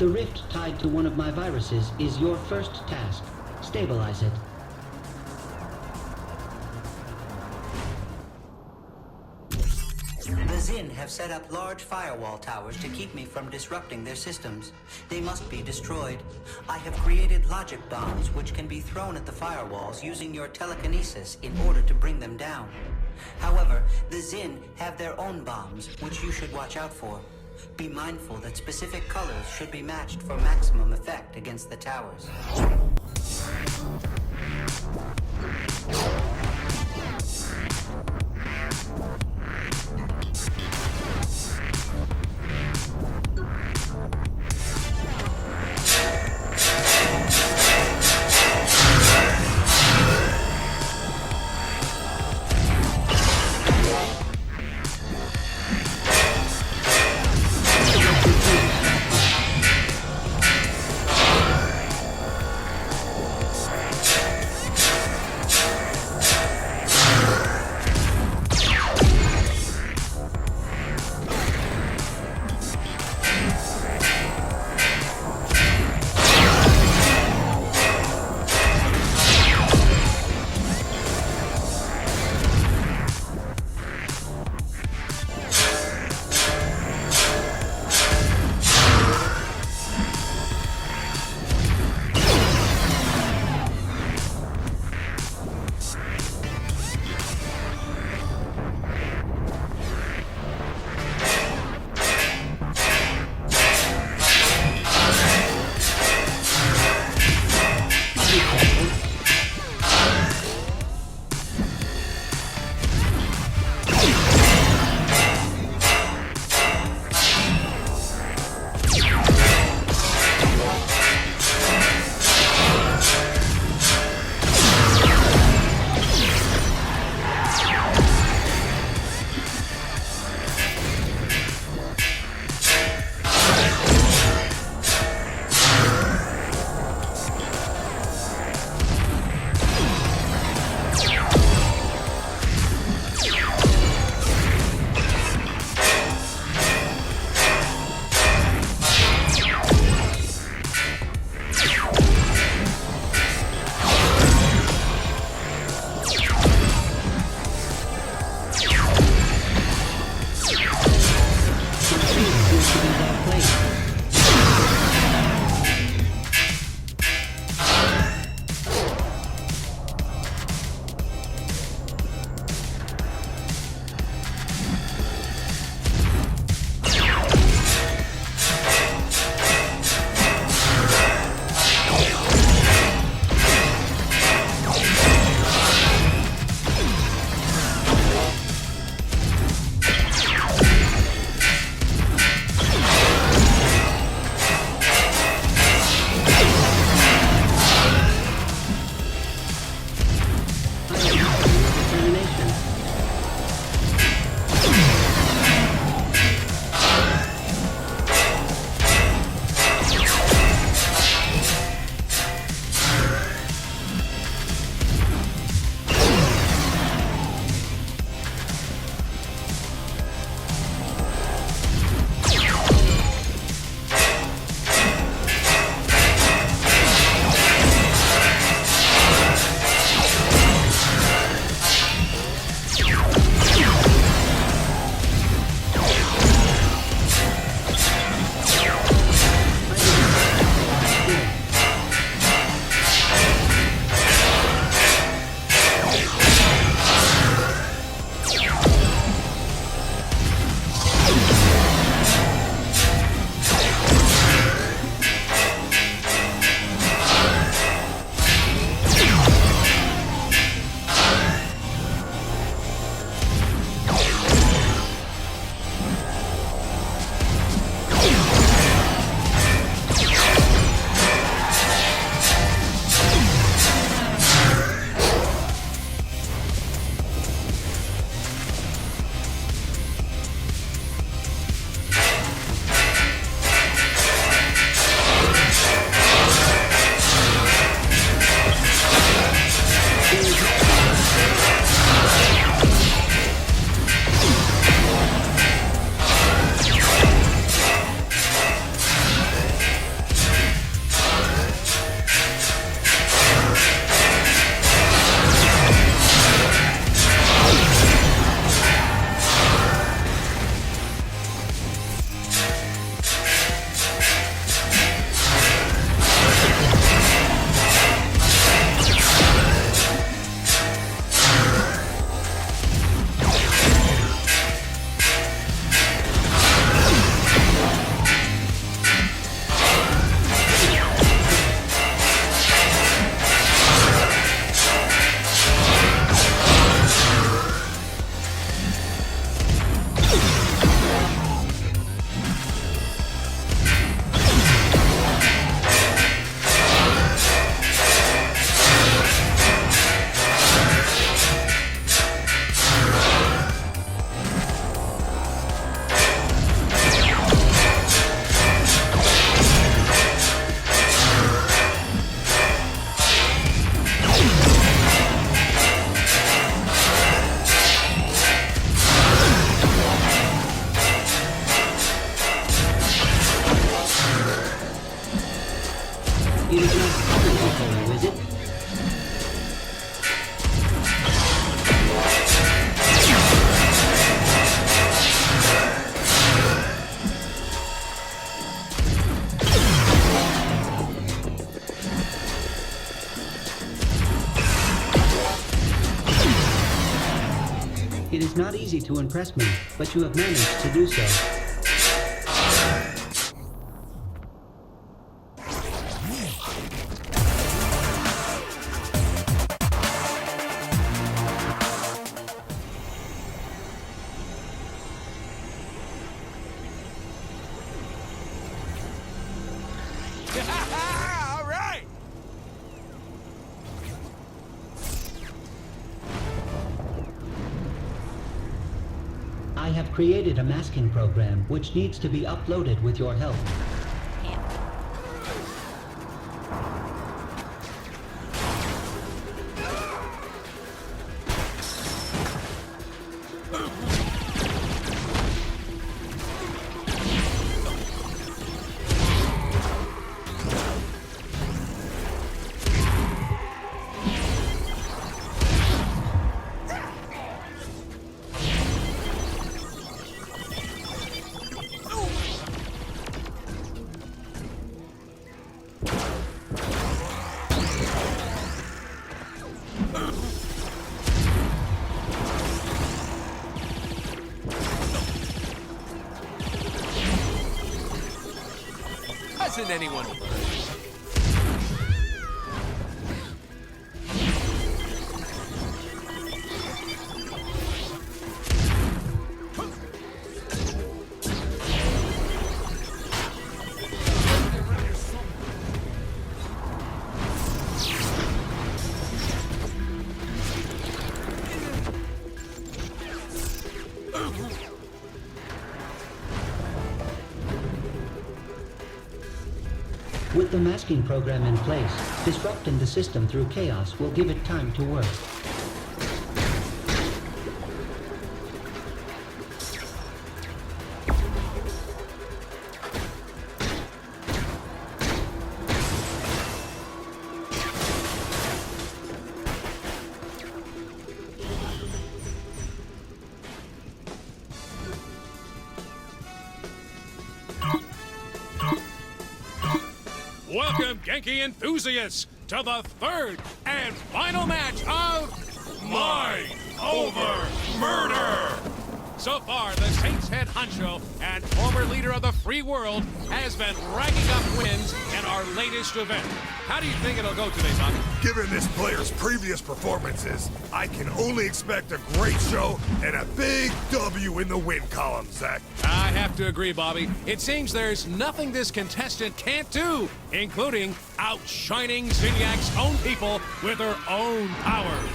The rift tied to one of my viruses is your first task. Stabilize it. The Zin have set up large firewall towers to keep me from disrupting their systems. They must be destroyed. I have created logic bombs which can be thrown at the firewalls using your telekinesis in order to bring them down. However, the Zin have their own bombs, which you should watch out for. Be mindful that specific colors should be matched for maximum effect against the towers. It is not easy to impress me, but you have managed to do so. All right! I have created a masking program which needs to be uploaded with your help. Hasn't anyone learned? With the masking program in place, disrupting the system through chaos will give it time to work. Welcome, Genki enthusiasts, to the third and final match of Mind Over Murder! So far, the Saints head honcho and former leader of the free world has been racking up wins in our latest event. How do you think it'll go today, Bobby? Given this player's previous performances, I can only expect a great show and a big W in the win column, Zach. I have to agree, Bobby. It seems there's nothing this contestant can't do, including outshining Zinniac's own people with her own powers.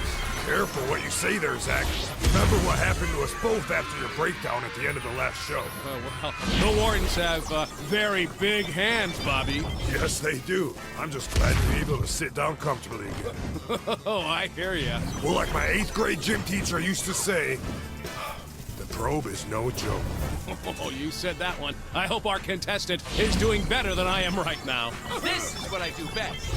Careful what you say there, Zach. Remember what happened to us both after your breakdown at the end of the last show. Well, the Wardens have very big hands, Bobby. Yes, they do. I'm just glad to be able to sit down comfortably again. Oh, I hear ya. Well, like my 8th grade gym teacher used to say, the probe is no joke. Oh, you said that one. I hope our contestant is doing better than I am right now. This is what I do best.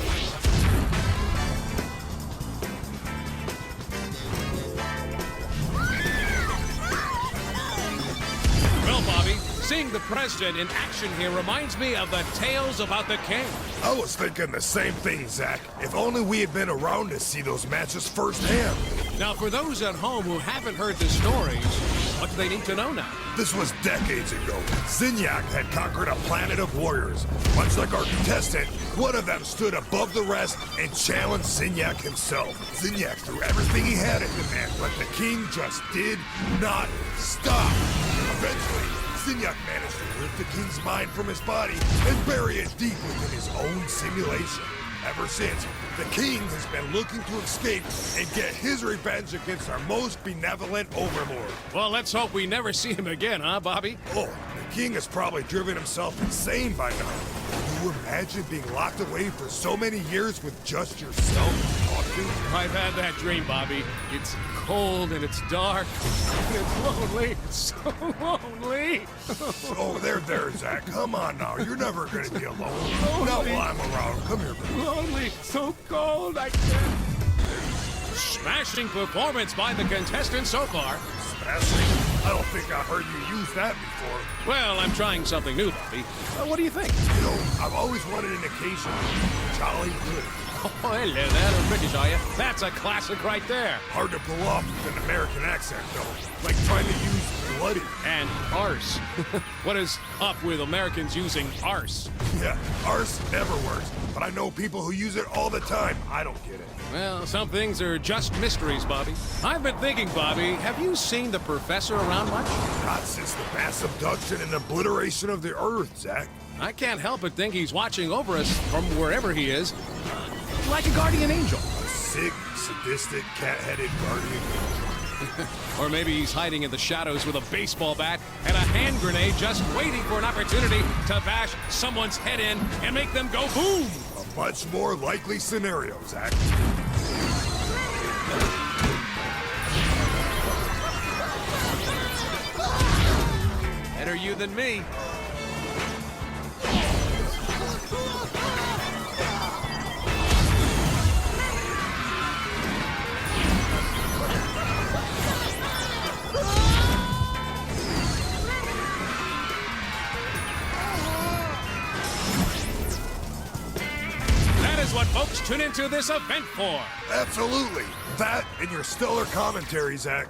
Well, Bobby, seeing the president in action here reminds me of the tales about the king. I was thinking the same thing, Zach. If only we had been around to see those matches firsthand. Now, for those at home who haven't heard the stories, what do they need to know now? This was decades ago. Zinniac had conquered a planet of warriors. Much like our contestant, one of them stood above the rest and challenged Zinniac himself. Zinniac threw everything he had at the man, but the king just did not stop. Eventually, Zinniac managed to rip the king's mind from his body and bury it deep within his own simulation. Ever since, the king has been looking to escape and get his revenge against our most benevolent overlord. Well, let's hope we never see him again, huh, Bobby? Oh, the king has probably driven himself insane by now. Can you imagine being locked away for so many years with just yourself to talk to? I've had that dream, Bobby. It's cold and it's dark and it's lonely. It's so lonely. Oh, there, Zach. Come on now. You're never gonna be alone. Not while I'm around. Come here, buddy. Lonely, so cold, I can't. Smashing performance by the contestant so far. Smashing. I don't think I heard you use that before. Well, I'm trying something new, Bobby. What do you think? You know, I've always wanted an occasion jolly good. Oh, hello there. I'm British, are you? That's a classic right there. Hard to pull off with an American accent, though. Like trying to use bloody. And arse. What is up with Americans using arse? Yeah, arse never works. But I know people who use it all the time. I don't get it. Well, some things are just mysteries, Bobby. I've been thinking, Bobby, have you seen the professor around much? Not since the mass abduction and obliteration of the Earth, Zach. I can't help but think he's watching over us from wherever he is, like a guardian angel. A sick, sadistic, cat-headed guardian. Or maybe he's hiding in the shadows with a baseball bat and a hand grenade just waiting for an opportunity to bash someone's head in and make them go boom! A much more likely scenario, Zach. Better you than me. That is what folks tune into this event for. Absolutely. That and your stellar commentary, Zach.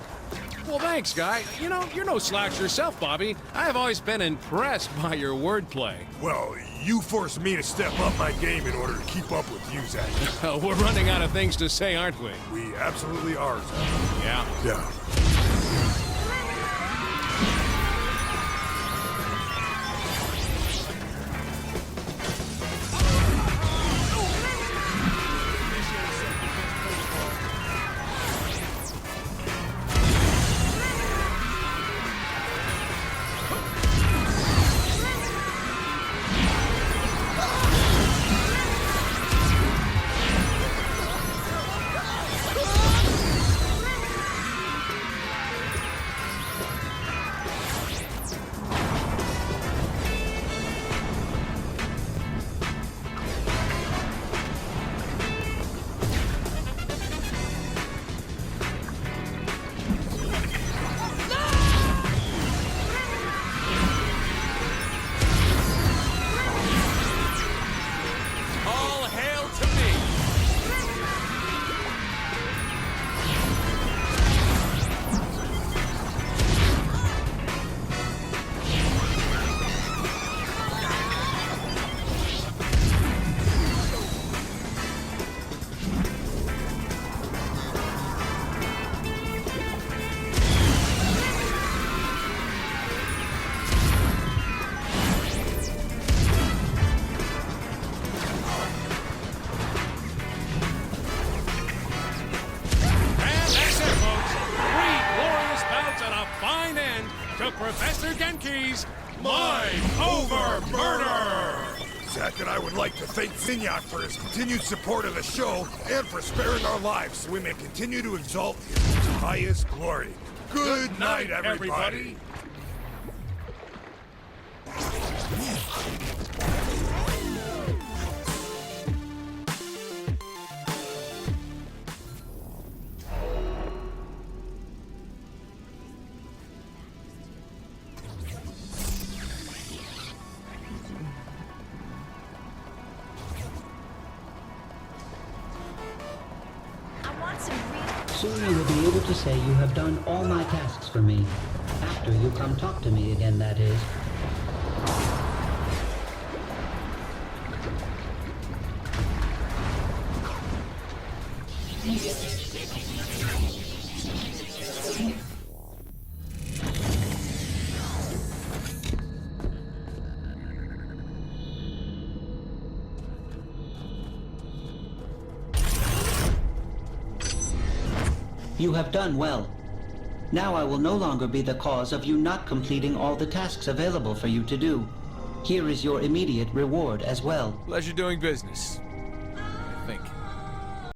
Well, thanks, guy. You know, you're no slouch yourself, Bobby. I have always been impressed by your wordplay. Well, you forced me to step up my game in order to keep up with you, Zach. We're running out of things to say, aren't we? We absolutely are, Zach. Yeah. Yeah. All hail to me. And that's it, folks. 3 glorious bouts and a fine end to Professor Genki's Mind Over Murder! Zach and I would like to thank Zinyak for his continued support of the show and for sparing our lives so we may continue to exalt his highest glory. Good night, everybody. I want some real... Soon you will be able to say you have done all my tasks for me. After you come talk to me again, that is. You have done well. Now I will no longer be the cause of you not completing all the tasks available for you to do. Here is your immediate reward as well. Pleasure doing business.